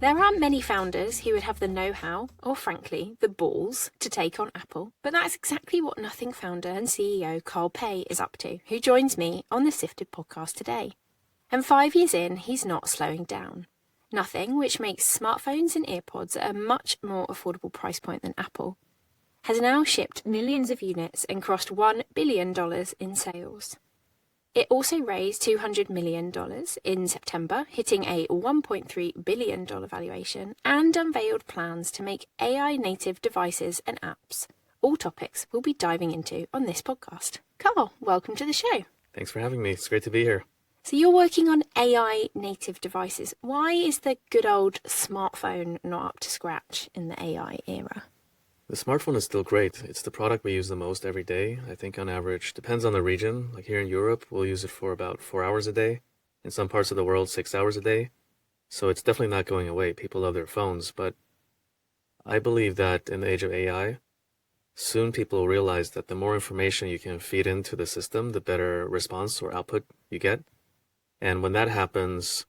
There aren't many founders who would have the know-how, or frankly, the balls, to take on Apple, but that's exactly what Nothing founder and CEO Carl Pei is up to, who joins me on the Sifted podcast today. And 5 years in, he's not slowing down. Nothing, which makes smartphones and earpods at a much more affordable price point than Apple, has now shipped millions of units and crossed $1 billion in sales. It also raised $200 million in September, hitting a $1.3 billion valuation, and unveiled plans to make AI-native devices and apps, all topics we'll be diving into on this podcast. Carl, welcome to the show. Thanks for having me. It's great to be here. So you're working on AI-native devices. Why is the good old smartphone not up to scratch in the AI era? The smartphone is still great. It's the product we use the most every day. I think on average, depends on the region. Like here in Europe, we'll use it for about 4 hours a day. In some parts of the world, 6 hours a day. So it's definitely not going away. People love their phones. But I believe that in the age of AI, soon people will realize that the more information you can feed into the system, the better response or output you get. And when that happens,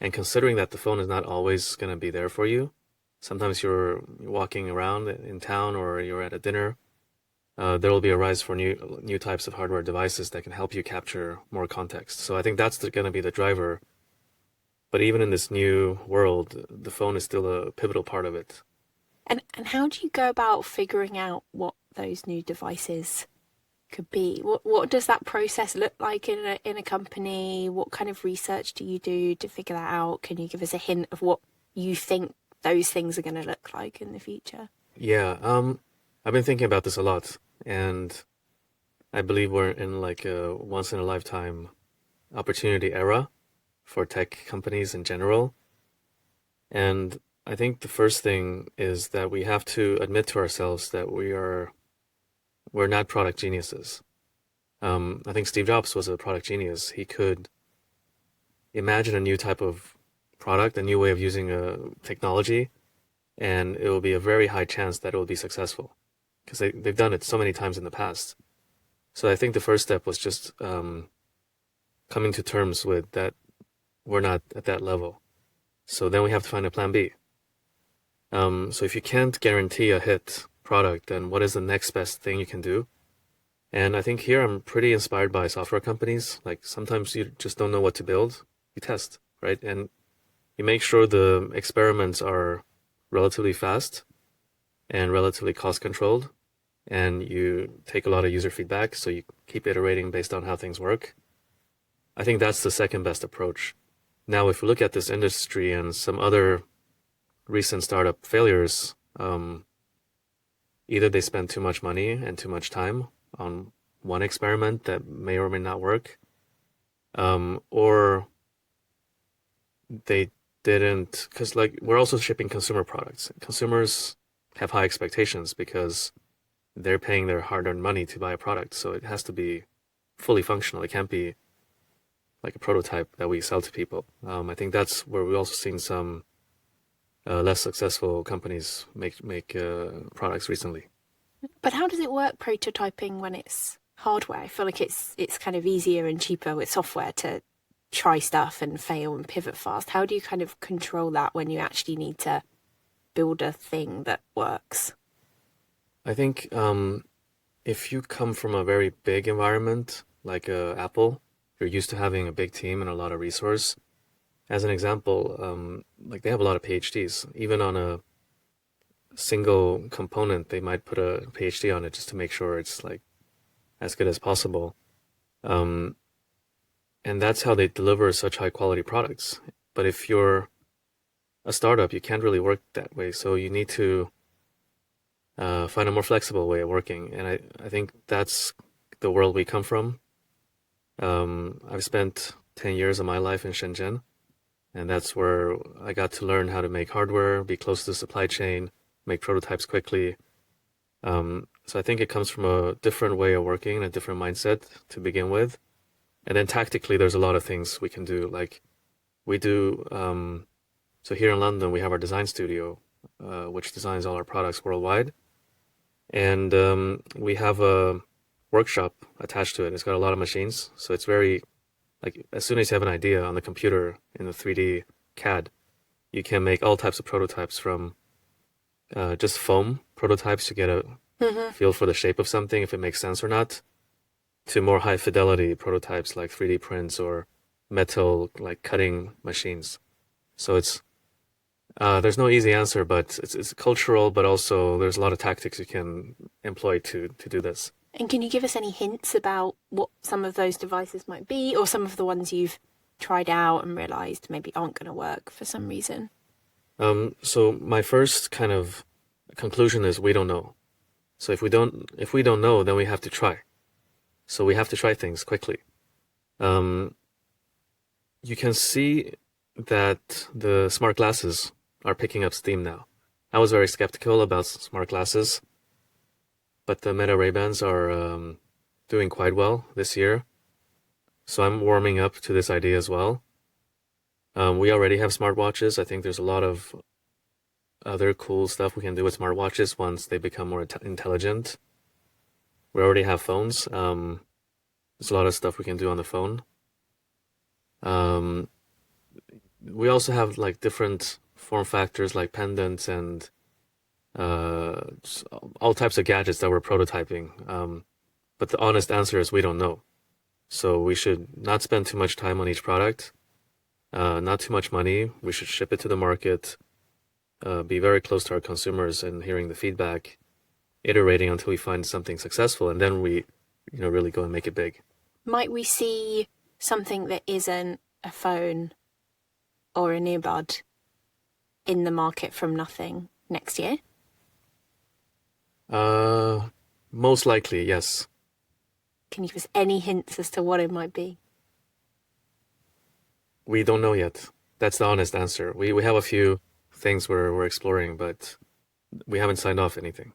and considering that the phone is not always going to be there for you, sometimes you're walking around in town or you're at a dinner, there will be a rise for new types of hardware devices that can help you capture more context. So I think that's going to be the driver. But even in this new world, the phone is still a pivotal part of it. And how do you go about figuring out what those new devices could be? What does that process look like in a company? What kind of research do you do to figure that out? Can you give us a hint of what you think those things are going to look like in the future? Yeah, I've been thinking about this a lot, and I believe we're in like a once-in-a-lifetime opportunity era for tech companies in general. And I think the first thing is that we have to admit to ourselves that we're not product geniuses. I think Steve Jobs was a product genius. He could imagine a new type of product, a new way of using a technology, and it will be a very high chance that it will be successful because they've done it so many times in the past. So I think the first step was just coming to terms with that we're not at that level. So then we have to find a plan B. So if you can't guarantee a hit product, then what is the next best thing you can do? And I think here I'm pretty inspired by software companies. Like sometimes you just don't know what to build. You test, right? And you make sure the experiments are relatively fast and relatively cost controlled, and you take a lot of user feedback, so you keep iterating based on how things work. I think that's the second best approach. Now, if we look at this industry and some other recent startup failures, either they spend too much money and too much time on one experiment that may or may not work, or they didn't, because like we're also shipping consumer products. Consumers have high expectations because they're paying their hard-earned money to buy a product. So it has to be fully functional. It can't be like a prototype that we sell to people. I think that's where we're also seeing some less successful companies make products recently. But how does it work prototyping when it's hardware? I feel like it's kind of easier and cheaper with software to try stuff and fail and pivot fast. How do you kind of control that when you actually need to build a thing that works? I think if you come from a very big environment like Apple, you're used to having a big team and a lot of resource. As an example, like they have a lot of PhDs. Even on a single component, they might put a PhD on it just to make sure it's like as good as possible. And that's how they deliver such high quality products. But if you're a startup, you can't really work that way. So you need to find a more flexible way of working. And I think that's the world we come from. I've spent 10 years of my life in Shenzhen, and that's where I got to learn how to make hardware, be close to the supply chain, make prototypes quickly. So I think it comes from a different way of working, a different mindset to begin with. And then tactically, there's a lot of things we can do. Like we do, so here in London, we have our design studio, which designs all our products worldwide. And we have a workshop attached to it. It's got a lot of machines. So it's very, like, as soon as you have an idea on the computer in the 3D CAD, you can make all types of prototypes from just foam prototypes to get a feel for the shape of something, if it makes sense or not, to more high fidelity prototypes like 3D prints or metal like cutting machines. So it's there's no easy answer, but it's cultural, but also there's a lot of tactics you can employ to do this. And can you give us any hints about what some of those devices might be, or some of the ones you've tried out and realised maybe aren't going to work for some reason? So my first kind of conclusion is we don't know. So if we don't know, then we have to try. So we have to try things quickly. You can see that the smart glasses are picking up steam now. I was very skeptical about smart glasses, but the Meta Ray-Bans are doing quite well this year. So I'm warming up to this idea as well. We already have smartwatches. I think there's a lot of other cool stuff we can do with smartwatches once they become more intelligent. We already have phones. There's a lot of stuff we can do on the phone. We also have like different form factors like pendants and all types of gadgets that we're prototyping. But the honest answer is we don't know. So we should not spend too much time on each product, not too much money. We should ship it to the market, be very close to our consumers and hearing the feedback, iterating until we find something successful, and then we, really go and make it big. Might we see something that isn't a phone or an earbud in the market from nothing next year? Most likely, yes. Can you give us any hints as to what it might be? We don't know yet. That's the honest answer. We have a few things we're exploring, but we haven't signed off anything.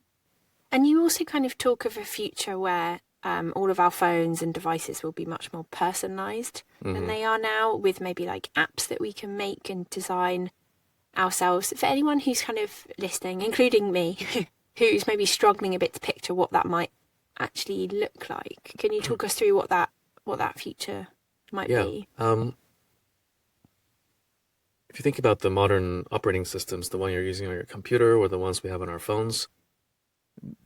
And you also kind of talk of a future where all of our phones and devices will be much more personalised than they are now, with maybe like apps that we can make and design ourselves. For anyone who's kind of listening, including me, who's maybe struggling a bit to picture what that might actually look like, can you talk us through what that future might be? If you think about the modern operating systems, the one you're using on your computer or the ones we have on our phones,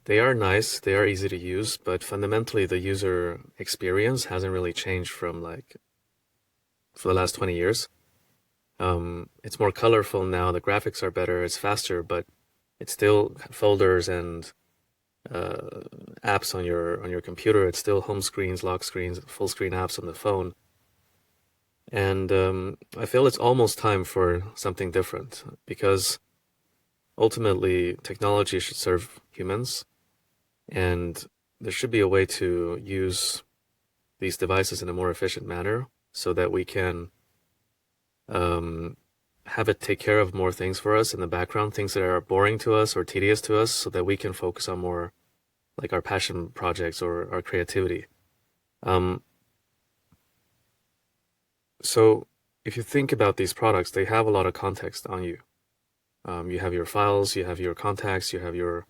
they are nice, they are easy to use, but fundamentally the user experience hasn't really changed for the last 20 years. It's more colorful now, the graphics are better, it's faster, but it's still folders and apps on your computer. It's still home screens, lock screens, full screen apps on the phone. And I feel it's almost time for something different, because ultimately technology should serve humans, and there should be a way to use these devices in a more efficient manner so that we can have it take care of more things for us in the background, things that are boring to us or tedious to us, so that we can focus on more like our passion projects or our creativity. So if you think about these products, they have a lot of context on you. You have your files, you have your contacts, you have your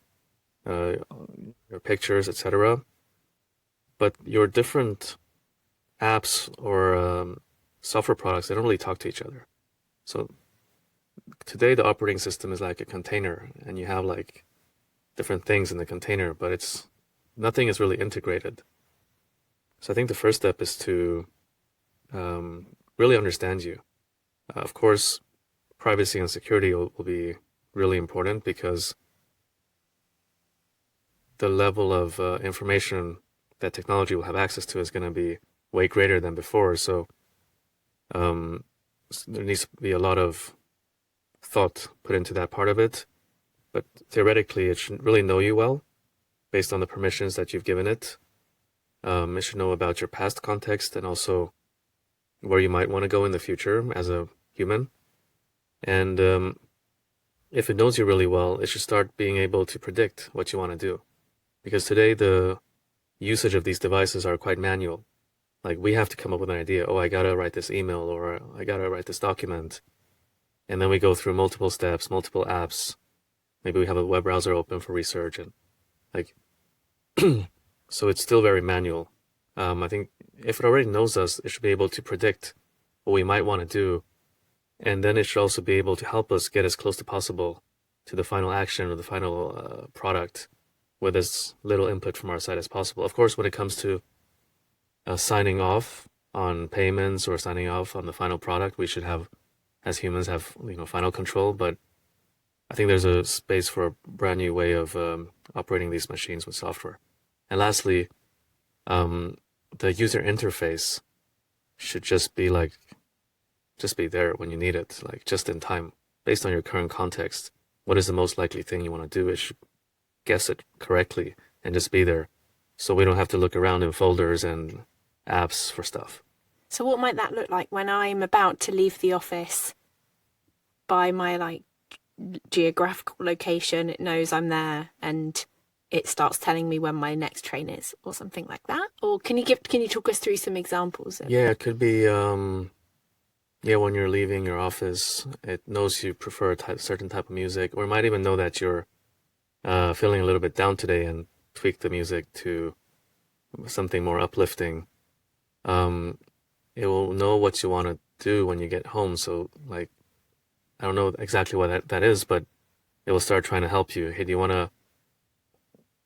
pictures, etc. But your different apps or software products, they don't really talk to each other. So today the operating system is like a container, and you have like different things in the container, but nothing is really integrated. So I think the first step is to really understand you. Of course, privacy and security will be really important, because the level of information that technology will have access to is going to be way greater than before. So there needs to be a lot of thought put into that part of it. But theoretically, it should really know you well based on the permissions that you've given it. It should know about your past context and also where you might want to go in the future as a human. And if it knows you really well, it should start being able to predict what you want to do. Because today the usage of these devices are quite manual. Like, we have to come up with an idea. Oh, I gotta write this email, or I gotta write this document. And then we go through multiple steps, multiple apps. Maybe we have a web browser open for research, and so it's still very manual. I think if it already knows us, it should be able to predict what we might want to do And then it should also be able to help us get as close to possible to the final action or the final product with as little input from our side as possible. Of course, when it comes to signing off on payments or signing off on the final product, we should have, as humans, have final control. But I think there's a space for a brand new way of operating these machines with software. And lastly, the user interface should just be there when you need it, like just in time, based on your current context. What is the most likely thing you want to do? It should guess it correctly and just be there, so we don't have to look around in folders and apps for stuff. So what might that look like when I'm about to leave the office by my geographical location? It knows I'm there and it starts telling me when my next train is, or something like that. Or can you talk us through some examples? Yeah, it could be when you're leaving your office, it knows you prefer a certain type of music, or it might even know that you're feeling a little bit down today and tweak the music to something more uplifting. It will know what you want to do when you get home. So I don't know exactly what that is, but it will start trying to help you. Hey, do you want to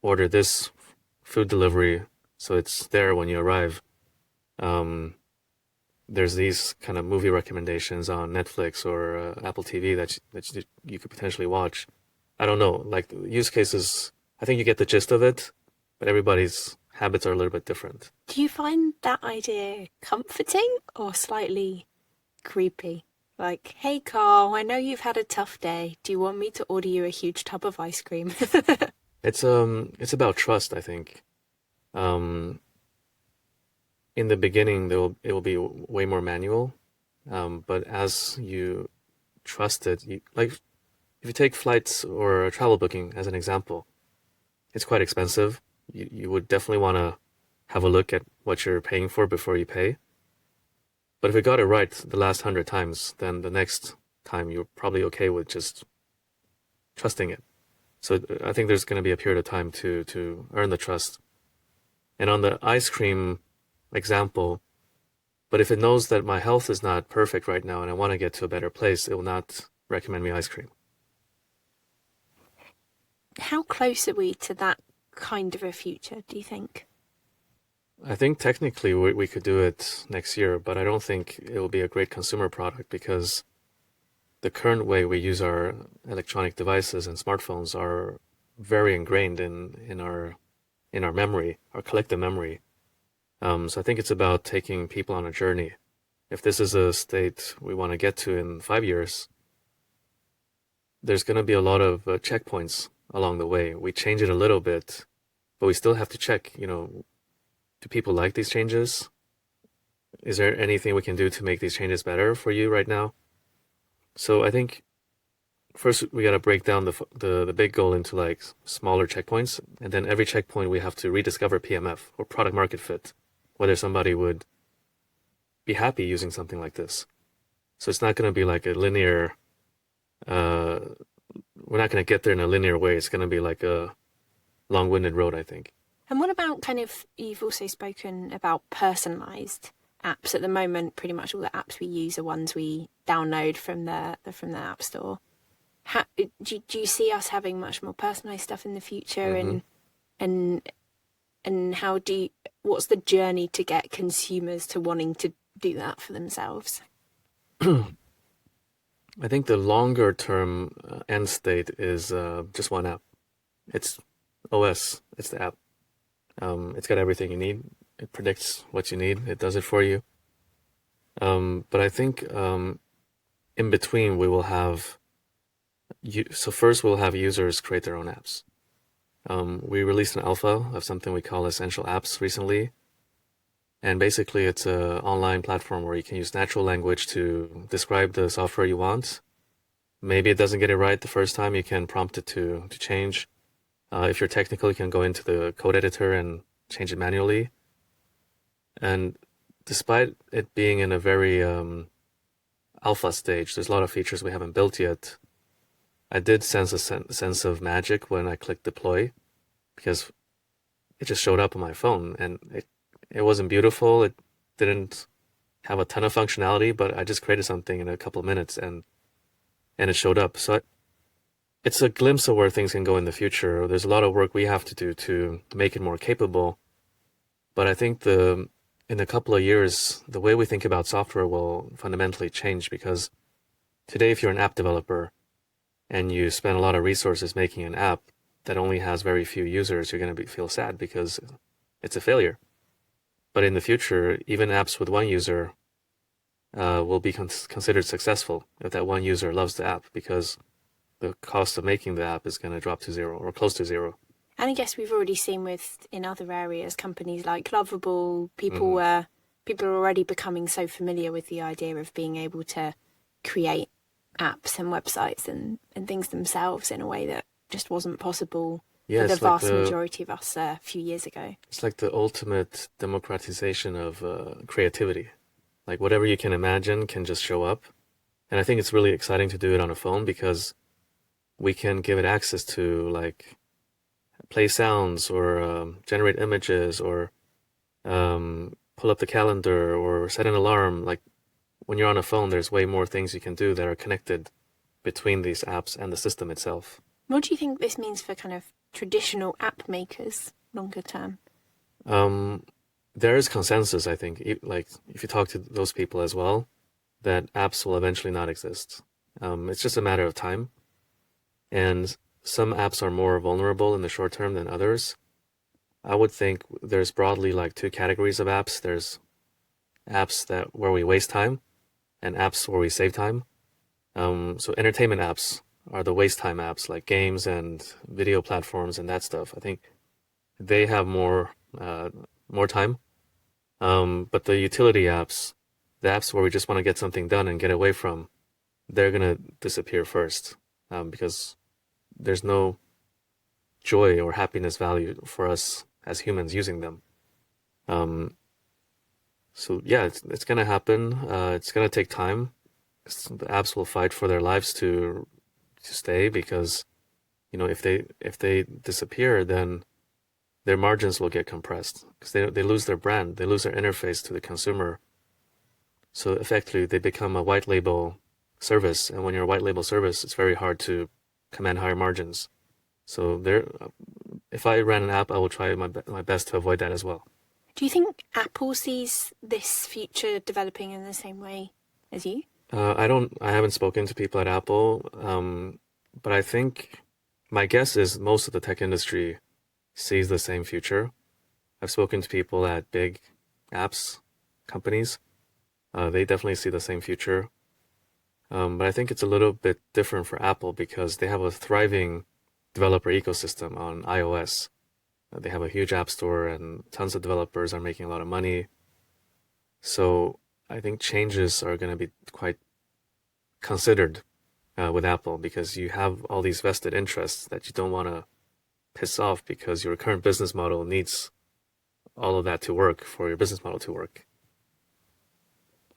order this food delivery so it's there when you arrive? There's these kind of movie recommendations on Netflix or Apple TV that you could potentially watch. I don't know, use cases, I think you get the gist of it, but everybody's habits are a little bit different. Do you find that idea comforting or slightly creepy? Like, hey Carl, I know you've had a tough day. Do you want me to order you a huge tub of ice cream? It's about trust, I think. In the beginning, it will be way more manual, but as you trust it, if you take flights or travel booking as an example, it's quite expensive. You would definitely want to have a look at what you're paying for before you pay. But if you got it right the last 100 times, then the next time you're probably okay with just trusting it. So I think there's going to be a period of time to earn the trust. And on the ice cream example, but if it knows that my health is not perfect right now and I want to get to a better place, it will not recommend me ice cream. How close are we to that kind of a future, do you think? I think technically we could do it next year, but I don't think it will be a great consumer product because the current way we use our electronic devices and smartphones are very ingrained in our memory, our collective memory. So I think it's about taking people on a journey. If this is a state we want to get to in 5 years, there's going to be a lot of checkpoints along the way. We change it a little bit, but we still have to check, do people like these changes? Is there anything we can do to make these changes better for you right now? So I think first we got to break down the big goal into smaller checkpoints, and then every checkpoint we have to rediscover PMF or product market fit, whether somebody would be happy using something like this. So it's not going to be like a linear, we're not going to get there in a linear way. It's going to be like a long-winded road, I think. And what about you've also spoken about personalised apps. At the moment, pretty much all the apps we use are ones we download from the App Store. Do you see us having much more personalised stuff in the future? Mm-hmm. And what's the journey to get consumers to wanting to do that for themselves? I think the longer term end state is just one app. It's OS. It's the app. It's got everything you need. It predicts what you need. It does it for you. But I think in between we will have. So first we'll have users create their own apps. We released an alpha of something we call Essential Apps recently. And basically it's an online platform where you can use natural language to describe the software you want. Maybe it doesn't get it right the first time, you can prompt it to change. If you're technical, you can go into the code editor and change it manually. And despite it being in a very alpha stage, there's a lot of features we haven't built yet. I did sense a sense of magic when I clicked deploy, because it just showed up on my phone, and it wasn't beautiful. It didn't have a ton of functionality, but I just created something in a couple of minutes and it showed up. So it's a glimpse of where things can go in the future. There's a lot of work we have to do to make it more capable. But I think in a couple of years, the way we think about software will fundamentally change, because today, if you're an app developer and you spend a lot of resources making an app that only has very few users, you're going to feel sad because it's a failure. But in the future, even apps with one user will be considered successful if that one user loves the app, because the cost of making the app is going to drop to zero or close to zero. And I guess we've already seen in other areas, companies like Lovable, people are already becoming so familiar with the idea of being able to create apps and websites and things themselves in a way that just wasn't possible for the vast majority of us a few years ago. It's like the ultimate democratization of creativity. Like whatever you can imagine can just show up. And I think it's really exciting to do it on a phone, because we can give it access to like play sounds or generate images or pull up the calendar or set an alarm. Like when you're on a phone, there's way more things you can do that are connected between these apps and the system itself. What do you think this means for kind of traditional app makers longer term? There is consensus, I think, like if you talk to those people as well, that apps will eventually not exist. It's just a matter of time. And some apps are more vulnerable in the short term than others. I would think there's broadly like two categories of apps. There's apps where we waste time and apps where we save time. So entertainment apps are the waste time apps, like games and video platforms and that stuff. I think they have more time. But the utility apps, the apps where we just want to get something done and get away from, they're going to disappear first, because there's no joy or happiness value for us as humans using them. So yeah, it's going to happen. It's going to take time. The apps will fight for their lives to stay, because if they disappear, then their margins will get compressed, because they lose their brand, they lose their interface to the consumer. So effectively, they become a white label service, and when you're a white label service, it's very hard to command higher margins. So if I ran an app, I will try my best to avoid that as well. Do you think Apple sees this future developing in the same way as you? I haven't spoken to people at Apple, but I think my guess is most of the tech industry sees the same future. I've spoken to people at big apps companies. They definitely see the same future. But I think it's a little bit different for Apple, because they have a thriving developer ecosystem on iOS. They have a huge app store and tons of developers are making a lot of money. So I think changes are going to be quite considered with Apple, because you have all these vested interests that you don't want to piss off, because your current business model needs all of that to work for your business model to work.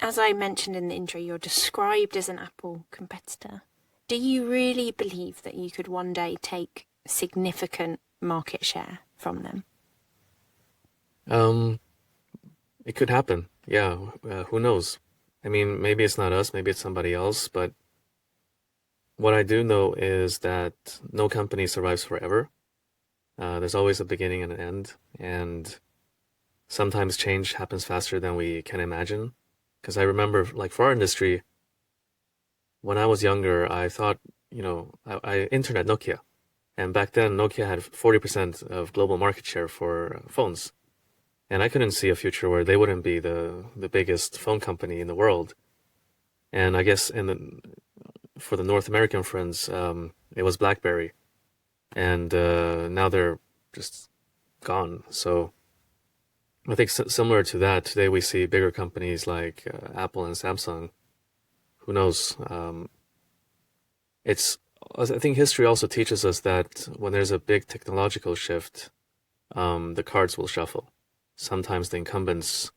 As I mentioned in the intro, you're described as an Apple competitor. Do you really believe that you could one day take significant market share from them? It could happen. Yeah. Who knows? I mean, maybe it's not us, maybe it's somebody else, but what I do know is that no company survives forever. There's always a beginning and an end, and sometimes change happens faster than we can imagine. Because I remember, like for our industry, when I was younger, I thought, I interned at Nokia. And back then, Nokia had 40% of global market share for phones. And I couldn't see a future where they wouldn't be the biggest phone company in the world. And I guess for the North American friends, it was BlackBerry. And now they're just gone. So I think similar to that, today we see bigger companies like Apple and Samsung. Who knows? I think history also teaches us that when there's a big technological shift, the cards will shuffle. Sometimes the incumbents,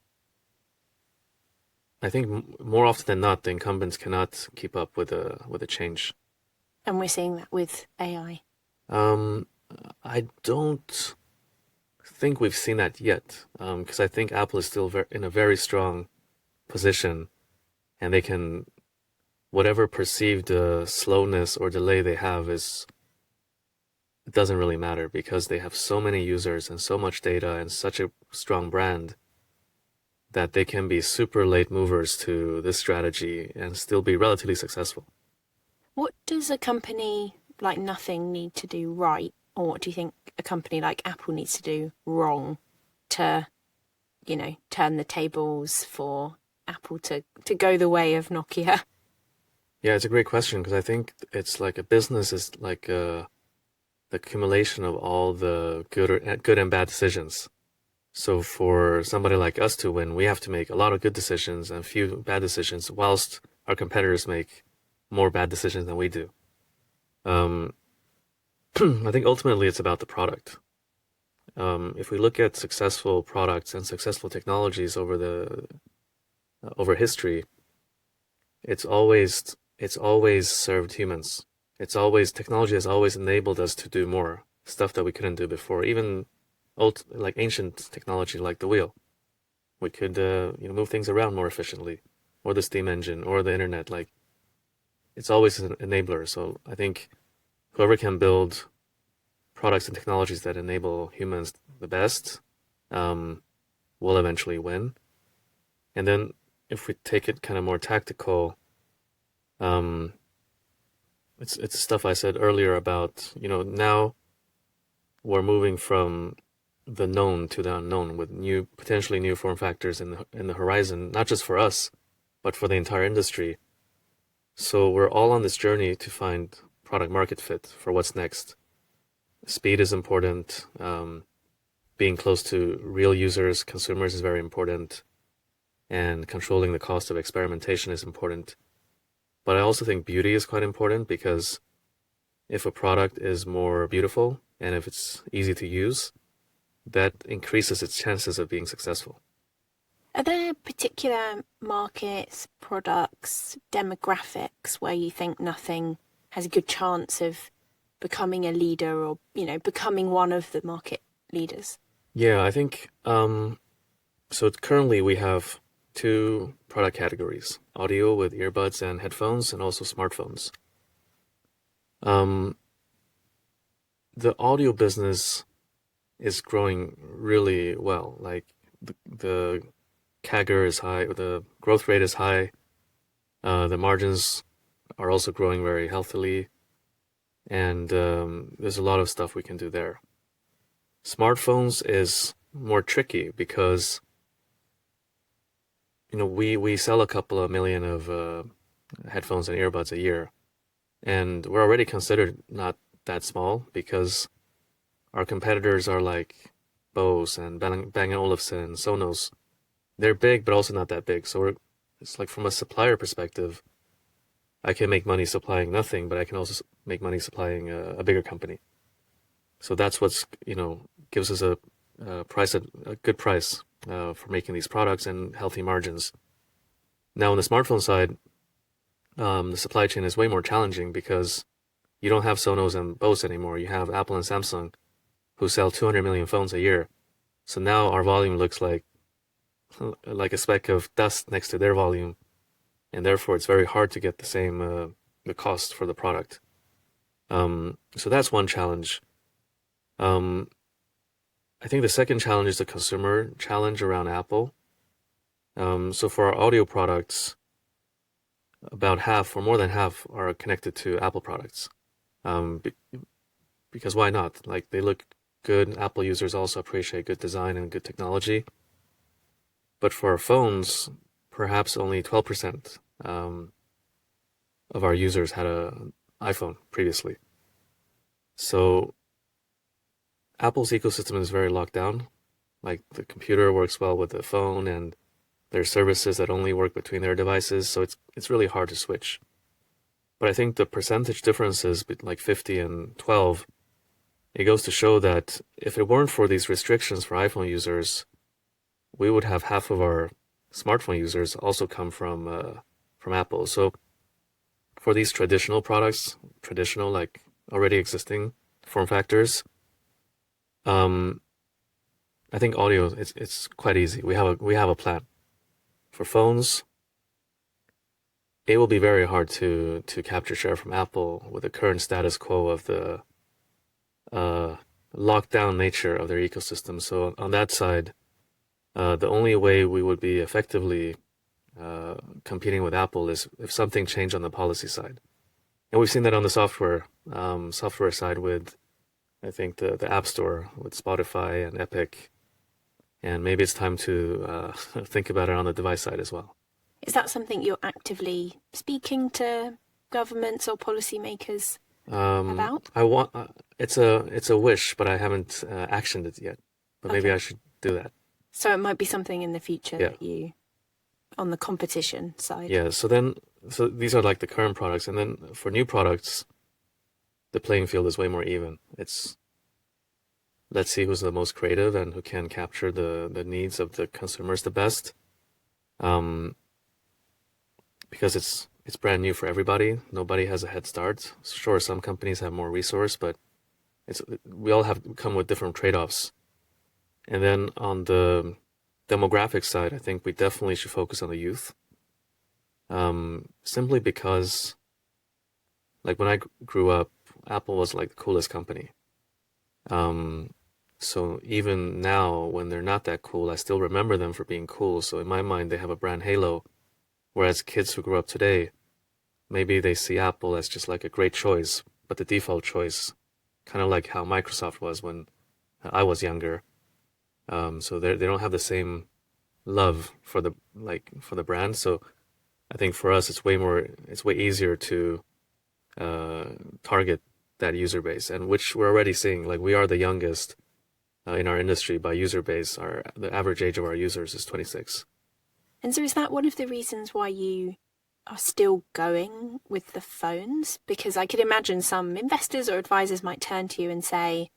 I think more often than not, the incumbents cannot keep up with a change. And we're seeing that with AI. I don't think we've seen that yet, because I think Apple is still in a very strong position, and they can, whatever perceived slowness or delay they have it doesn't really matter because they have so many users and so much data and such a strong brand that they can be super late movers to this strategy and still be relatively successful. What does a company like Nothing need to do right? Or what do you think a company like Apple needs to do wrong to, turn the tables for Apple to go the way of Nokia? Yeah, it's a great question because I think it's like a business is like the accumulation of all the good and bad decisions. So for somebody like us to win, we have to make a lot of good decisions and few bad decisions, whilst our competitors make more bad decisions than we do. I think ultimately it's about the product. If we look at successful products and successful technologies over history, it's always served humans. Technology has always enabled us to do more stuff that we couldn't do before. Even like ancient technology like the wheel, we could move things around more efficiently, or the steam engine, or the internet. Like it's always an enabler. So I think whoever can build products and technologies that enable humans the best will eventually win. And then if we take it kind of more tactical, it's stuff I said earlier about, now we're moving from the known to the unknown with potentially new form factors in the horizon, not just for us, but for the entire industry. So we're all on this journey to find product market fit for what's next. Speed is important. Being close to real users, consumers is very important. And controlling the cost of experimentation is important. But I also think beauty is quite important because if a product is more beautiful and if it's easy to use, that increases its chances of being successful. Are there particular markets, products, demographics where you think Nothing has a good chance of becoming a leader or, becoming one of the market leaders? Yeah, I think so currently we have 2 product categories: audio with earbuds and headphones, and also smartphones. The audio business is growing really well. Like the CAGR is high, the growth rate is high. The margins are also growing very healthily, and there's a lot of stuff we can do there. Smartphones is more tricky because we sell a couple of million of headphones and earbuds a year, and we're already considered not that small because our competitors are like Bose and Bang & Olufsen and Sonos. They're big, but also not that big. So it's like from a supplier perspective, I can make money supplying Nothing, but I can also make money supplying a bigger company. So that's what's gives us a good price for making these products and healthy margins. Now on the smartphone side, the supply chain is way more challenging because you don't have Sonos and Bose anymore. You have Apple and Samsung, who sell 200 million phones a year. So now our volume looks like a speck of dust next to their volume, and therefore it's very hard to get the same the cost for the product. So that's one challenge. I think the second challenge is the consumer challenge around Apple. So for our audio products, about half or more than half are connected to Apple products. Because why not? Like they look good. Apple users also appreciate good design and good technology. But for our phones, perhaps only 12% of our users had an iPhone previously. So Apple's ecosystem is very locked down. Like the computer works well with the phone, and there are services that only work between their devices. So it's really hard to switch. But I think the percentage differences, like 50 and 12, it goes to show that if it weren't for these restrictions for iPhone users, we would have half of our smartphone users also come from Apple. So for these traditional products, like already existing form factors, I think audio it's quite easy. We have a plan. for phones, it will be very hard to capture share from Apple with the current status quo of the lockdown nature of their ecosystem. So on that side, the only way we would be effectively competing with Apple is if something changed on the policy side. And we've seen that on the software side with, I think, the App Store with Spotify and Epic. And maybe it's time to think about it on the device side as well. Is that something you're actively speaking to governments or policymakers about? It's a wish, but I haven't actioned it yet. But maybe I should do that. So it might be something in the future that you, on the competition side. Yeah. So these are like the current products, and then for new products, the playing field is way more even. It's let's see who's the most creative and who can capture the needs of the consumers the best. Because it's brand new for everybody. Nobody has a head start. Sure, some companies have more resource, but we all have come with different trade-offs. And then on the demographic side, I think we definitely should focus on the youth. Simply because, like when I grew up, Apple was like the coolest company. So even now, when they're not that cool, I still remember them for being cool. So in my mind, they have a brand halo. Whereas kids who grew up today, maybe they see Apple as just like a great choice, but the default choice, kind of like how Microsoft was when I was younger. So they don't have the same love for the brand. So I think for us, it's way easier to target that user base, and which we're already seeing. Like we are the youngest in our industry by user base. The average age of our users is 26. And so is that one of the reasons why you are still going with the phones? Because I could imagine some investors or advisors might turn to you and say,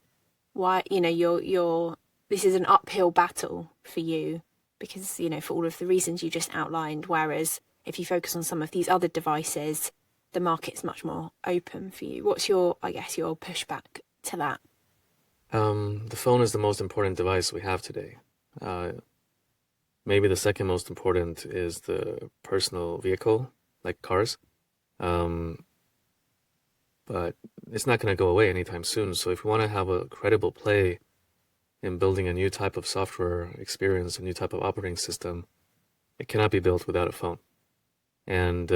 why, this is an uphill battle for you because, for all of the reasons you just outlined. Whereas if you focus on some of these other devices, the market's much more open for you. What's your pushback to that? The phone is the most important device we have today. Maybe the second most important is the personal vehicle, like cars. But it's not going to go away anytime soon. So if we want to have a credible play in building a new type of software experience, a new type of operating system, it cannot be built without a phone. And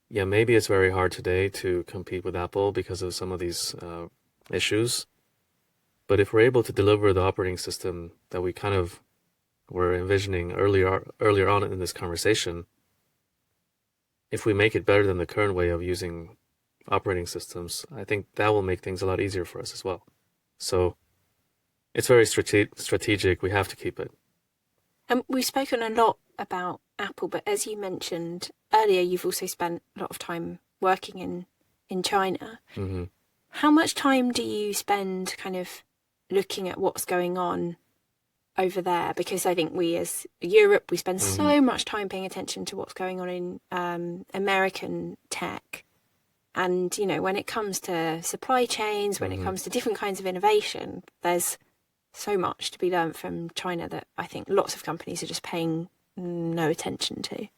maybe it's very hard today to compete with Apple because of some of these issues. But if we're able to deliver the operating system that we kind of were envisioning earlier on in this conversation, if we make it better than the current way of using operating systems, I think that will make things a lot easier for us as well. So it's very strategic. We have to keep it. And we've spoken a lot about Apple, but as you mentioned earlier, you've also spent a lot of time working in China. Mm-hmm. How much time do you spend kind of looking at what's going on over there? Because I think we as Europe, we spend so much time paying attention to what's going on in American tech. And, when it comes to supply chains, when it comes to different kinds of innovation, there's so much to be learned from China that I think lots of companies are just paying no attention to.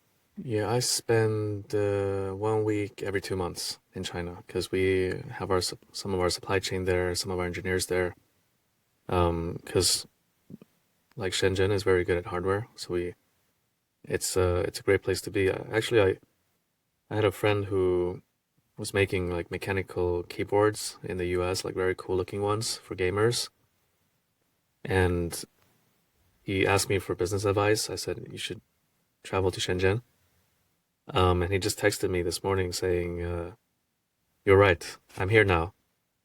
Yeah, I spend 1 week every 2 months in China because we have some of our supply chain there, some of our engineers there. Because like Shenzhen is very good at hardware, so it's a great place to be. Actually, I had a friend who was making like mechanical keyboards in the US, like very cool looking ones for gamers. And he asked me for business advice. I said, you should travel to Shenzhen. And he just texted me this morning saying, you're right, I'm here now.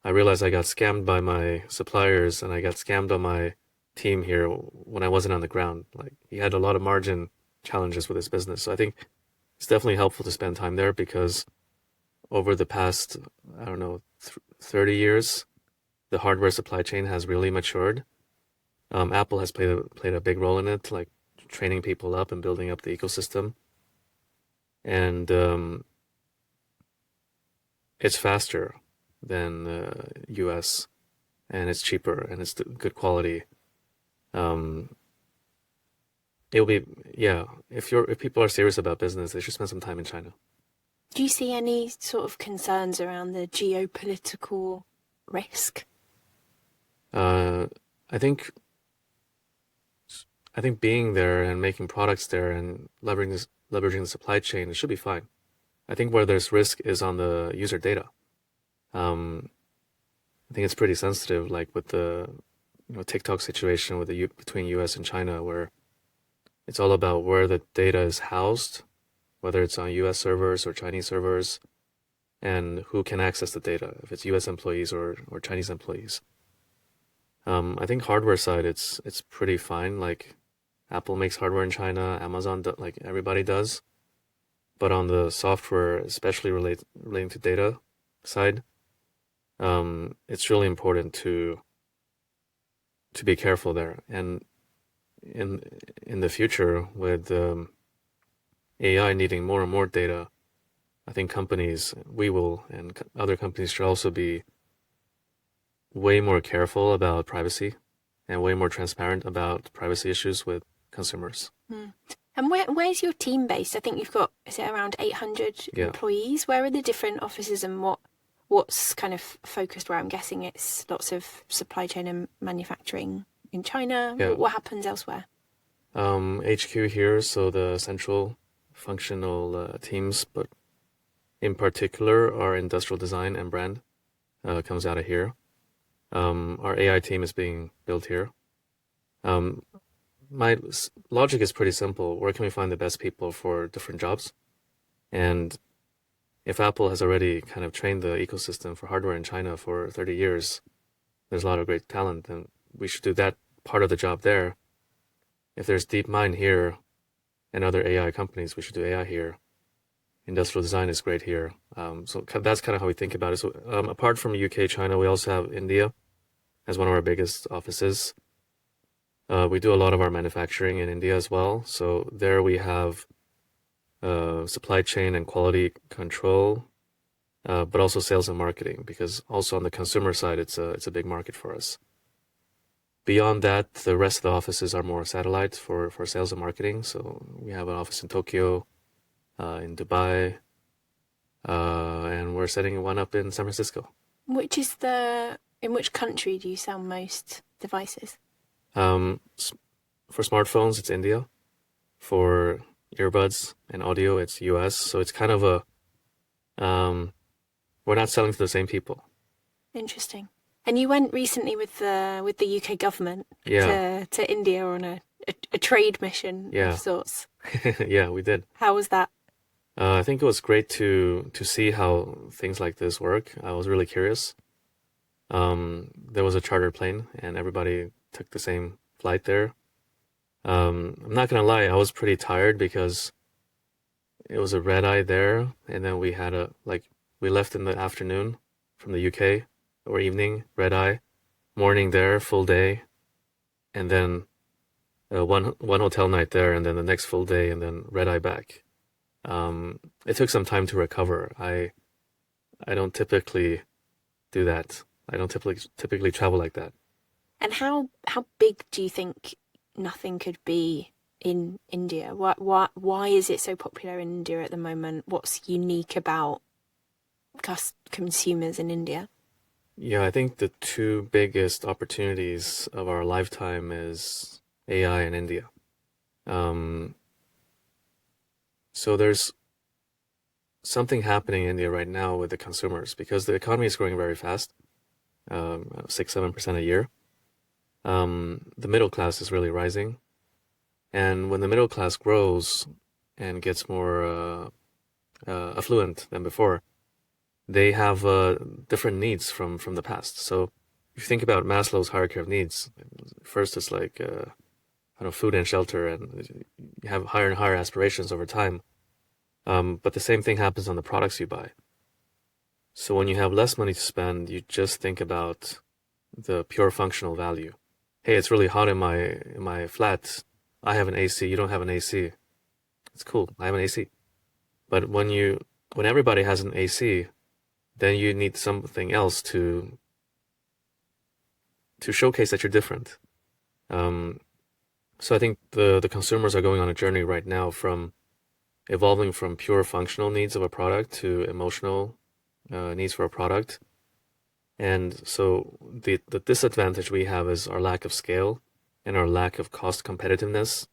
I realized I got scammed by my suppliers and I got scammed on my team here when I wasn't on the ground. Like he had a lot of margin challenges with his business. So I think it's definitely helpful to spend time there because over the past, 30 years, the hardware supply chain has really matured. Apple has played a big role in it, like training people up and building up the ecosystem. And it's faster than US, and it's cheaper and it's good quality. It'll be, yeah. If people are serious about business, they should spend some time in China. Do you see any sort of concerns around the geopolitical risk? Uh, I think I think being there and making products there and leveraging the supply chain, it should be fine. I think where there's risk is on the user data. Um, I think it's pretty sensitive, like with the TikTok situation with between U.S. and China, where it's all about where the data is housed, whether it's on U.S. servers or Chinese servers, and who can access the data, if it's U.S. employees or Chinese employees. I think hardware side, it's pretty fine. Like Apple makes hardware in China, Amazon like everybody does. But on the software, especially relating to data side, it's really important to be careful there. And in the future, with AI needing more and more data, I think we will, and other companies should also be way more careful about privacy and way more transparent about privacy issues with consumers. Mm. And where's your team based? I think you've got, is it around 800 Yeah. employees? Where are the different offices and what's kind of focused where? I'm guessing it's lots of supply chain and manufacturing in China. Yeah. What happens elsewhere? HQ here, so the central functional teams, but in particular, our industrial design and brand comes out of here. Our AI team is being built here. My logic is pretty simple. Where can we find the best people for different jobs? And if Apple has already kind of trained the ecosystem for hardware in China for 30 years, there's a lot of great talent, and we should do that part of the job there. If there's DeepMind here and other AI companies, we should do AI here. Industrial design is great here. So that's kind of how we think about it. So apart from UK, China, we also have India as one of our biggest offices. We do a lot of our manufacturing in India as well. So there we have supply chain and quality control, but also sales and marketing, because also on the consumer side, it's a big market for us. Beyond that, the rest of the offices are more satellite for sales and marketing. So we have an office in Tokyo, in Dubai, and we're setting one up in San Francisco. In which country do you sell most devices? For smartphones, it's India. For earbuds and audio, it's US. So it's kind of we're not selling to the same people. Interesting. And you went recently with the UK government to India on a trade mission of sorts. Yeah, we did. How was that? I think it was great to see how things like this work. I was really curious. There was a charter plane, and everybody took the same flight there. I'm not gonna lie, I was pretty tired because it was a red eye there, and then we had we left in the afternoon from the UK or evening, red eye, morning there, full day, and then one hotel night there, and then the next full day, and then red eye back. It took some time to recover. I don't typically do that. I don't typically travel like that. And how big do you think nothing could be in India? Why is it so popular in India at the moment? What's unique about consumers in India? Yeah, I think the two biggest opportunities of our lifetime is AI and India. So there's something happening in India right now with the consumers because the economy is growing very fast, 6-7% a year. The middle class is really rising. And when the middle class grows and gets more affluent than before, they have different needs from the past. So if you think about Maslow's hierarchy of needs, first it's like food and shelter, and you have higher and higher aspirations over time. But the same thing happens on the products you buy. So when you have less money to spend, you just think about the pure functional value. Hey, it's really hot in my flat. I have an AC. You don't have an AC. It's cool. I have an AC. But when everybody has an AC, then you need something else to showcase that you're different. So I think the consumers are going on a journey right now from evolving from pure functional needs of a product to emotional needs for a product. And so the disadvantage we have is our lack of scale and our lack of cost competitiveness.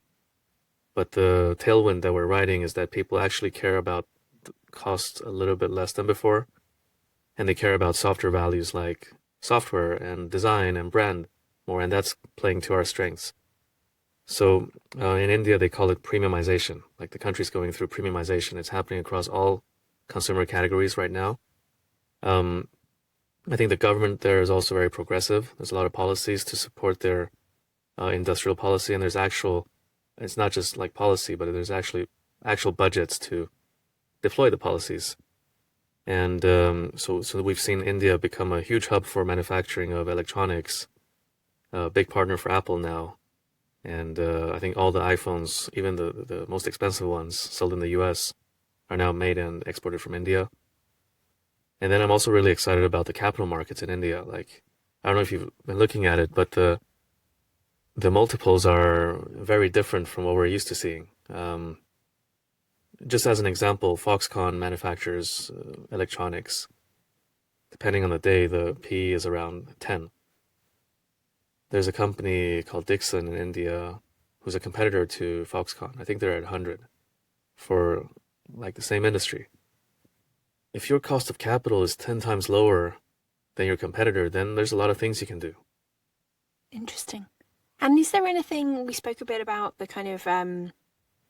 But the tailwind that we're riding is that people actually care about cost a little bit less than before, and they care about softer values like software and design and brand more, and that's playing to our strengths. So in India, they call it premiumization. Like the country's going through premiumization. It's happening across all consumer categories right now. Um, I think the government there is also very progressive. There's a lot of policies to support their industrial policy, and there's actual, it's not just like policy, but there's actually actual budgets to deploy the policies. And so we've seen India become a huge hub for manufacturing of electronics, a big partner for Apple now. And I think all the iPhones, even the most expensive ones sold in the US, are now made and exported from India. And then I'm also really excited about the capital markets in India. Like, I don't know if you've been looking at it, but the multiples are very different from what we're used to seeing. Just as an example, Foxconn manufactures electronics. Depending on the day, the P is around 10. There's a company called Dixon in India who's a competitor to Foxconn. I think they're at 100 for like the same industry. If your cost of capital is 10 times lower than your competitor, then there's a lot of things you can do. Interesting. And is there anything, we spoke a bit about the kind of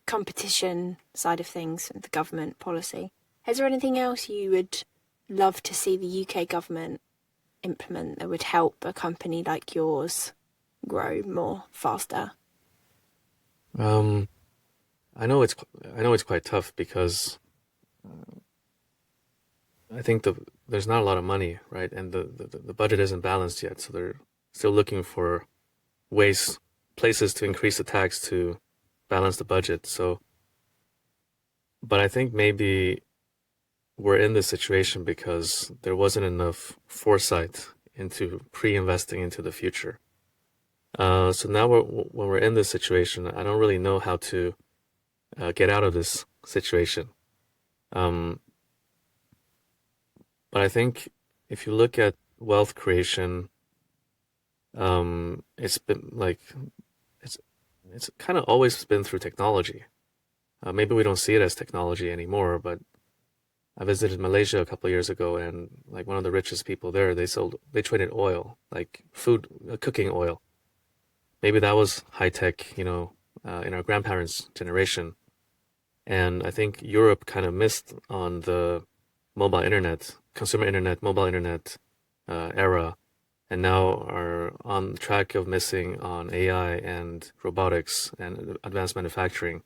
competition side of things and the government policy. Is there anything else you would love to see the UK government implement that would help a company like yours grow more faster? I know it's quite tough because I think there's not a lot of money, right? And the budget isn't balanced yet, so they're still looking for places to increase the tax to balance the budget. So, but I think maybe we're in this situation because there wasn't enough foresight into pre-investing into the future. So now when we're in this situation, I don't really know how to get out of this situation. But I think if you look at wealth creation, it's been like it's kind of always been through technology. Maybe we don't see it as technology anymore, but I visited Malaysia a couple of years ago, and like one of the richest people there, they traded oil, like food, cooking oil. Maybe that was high tech, in our grandparents' generation. And I think Europe kind of missed on the mobile internet, consumer internet, mobile internet era, and now are on the track of missing on AI and robotics and advanced manufacturing.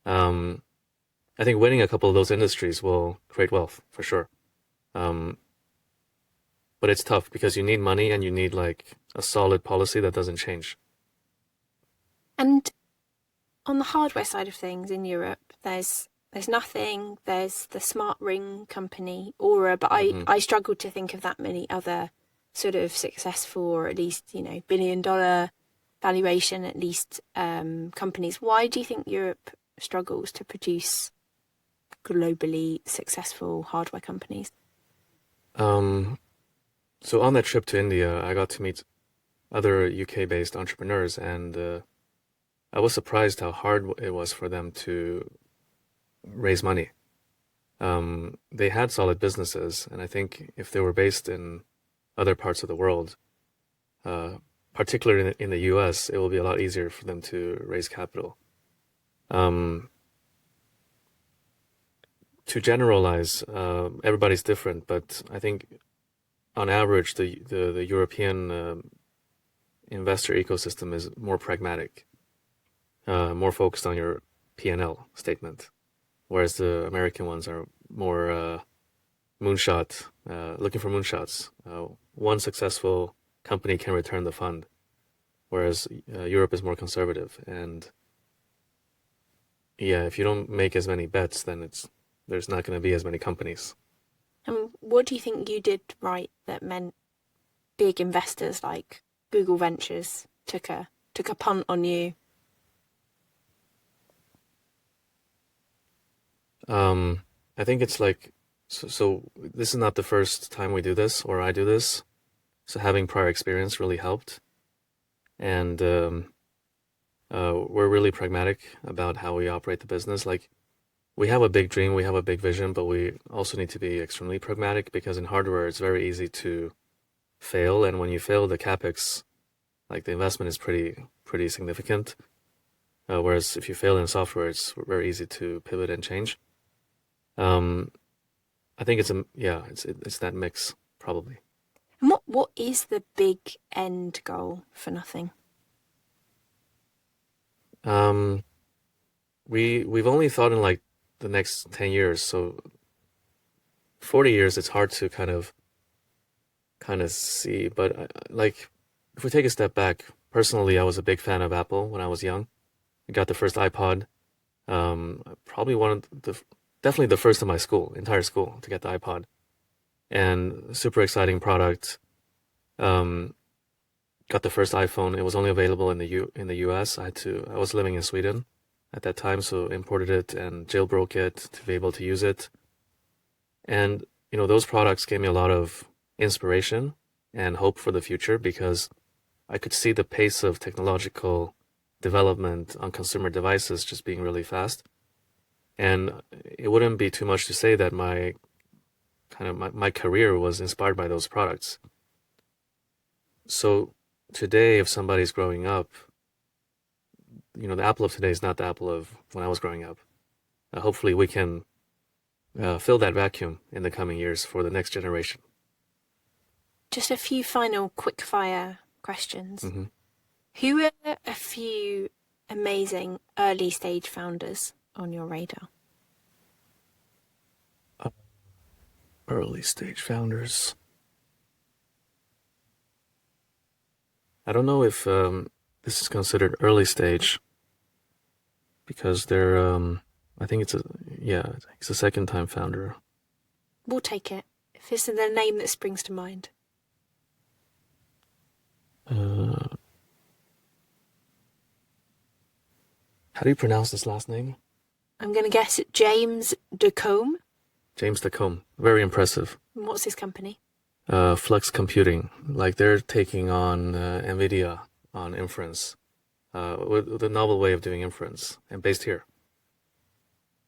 I think winning a couple of those industries will create wealth for sure. But it's tough because you need money and you need like a solid policy that doesn't change. And on the hardware side of things in Europe, there's nothing. There's the smart ring company, Aura, but I struggle to think of that many other sort of successful or at least, billion-dollar valuation, at least, companies. Why do you think Europe struggles to produce globally successful hardware companies? So on that trip to India, I got to meet other UK-based entrepreneurs, and I was surprised how hard it was for them to raise money. They had solid businesses, and I think if they were based in other parts of the world, particularly in the US, it will be a lot easier for them to raise capital. To generalize, everybody's different, but I think on average, the European investor ecosystem is more pragmatic, more focused on your P&L statement, whereas the American ones are more moonshot, looking for moonshots. One successful company can return the fund, whereas Europe is more conservative. And yeah, if you don't make as many bets, then there's not going to be as many companies. And what do you think you did right that meant big investors like Google Ventures took a punt on you I think it's like, so this is not the first time we do this or I do this. So having prior experience really helped. And we're really pragmatic about how we operate the business. Like, we have a big dream, we have a big vision, but we also need to be extremely pragmatic because in hardware, it's very easy to fail. And when you fail, the capex, like the investment is pretty significant. Whereas if you fail in software, it's very easy to pivot and change. Um, I think it's that mix probably. And what is the big end goal for Nothing? We've only thought in like the next 10 years, so 40 years it's hard to kind of see, but like if we take a step back, personally I was a big fan of Apple when I was young. I got the first iPod. Probably definitely the first in my entire school to get the iPod. And super exciting product. Got the first iPhone. It was only available in the US. I was living in Sweden at that time, so imported it and jailbroke it to be able to use it. And those products gave me a lot of inspiration and hope for the future because I could see the pace of technological development on consumer devices just being really fast. And it wouldn't be too much to say that my career was inspired by those products. So today, if somebody's growing up, the Apple of today is not the Apple of when I was growing up. Hopefully we can fill that vacuum in the coming years for the next generation. Just a few final quick fire questions. Mm-hmm. Who are a few amazing early stage founders on your radar? Early stage founders. I don't know if this is considered early stage because they're I think it's a second time founder. We'll take it. If it's the name that springs to mind. How do you pronounce this last name? I'm going to guess James DeCombe. James DeCombe. Very impressive. And what's his company? Flux Computing. Like they're taking on NVIDIA on inference with a novel way of doing inference and based here.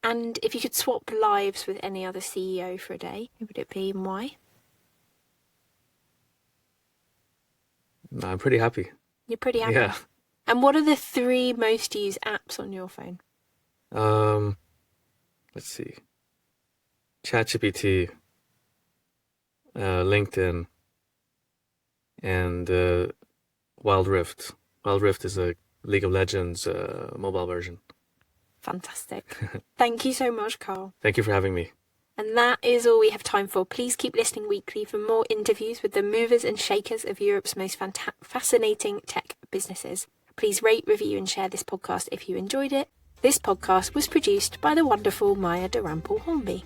And if you could swap lives with any other CEO for a day, who would it be and why? I'm pretty happy. You're pretty happy? Yeah. And what are the 3 most used apps on your phone? Let's see. ChatGPT, LinkedIn, and Wild Rift. Wild Rift is a League of Legends mobile version. Fantastic. Thank you so much, Carl. Thank you for having me. And that is all we have time for. Please keep listening weekly for more interviews with the movers and shakers of Europe's most fascinating tech businesses. Please rate, review and share this podcast if you enjoyed it. This podcast was produced by the wonderful Maya de Rampel Hornby.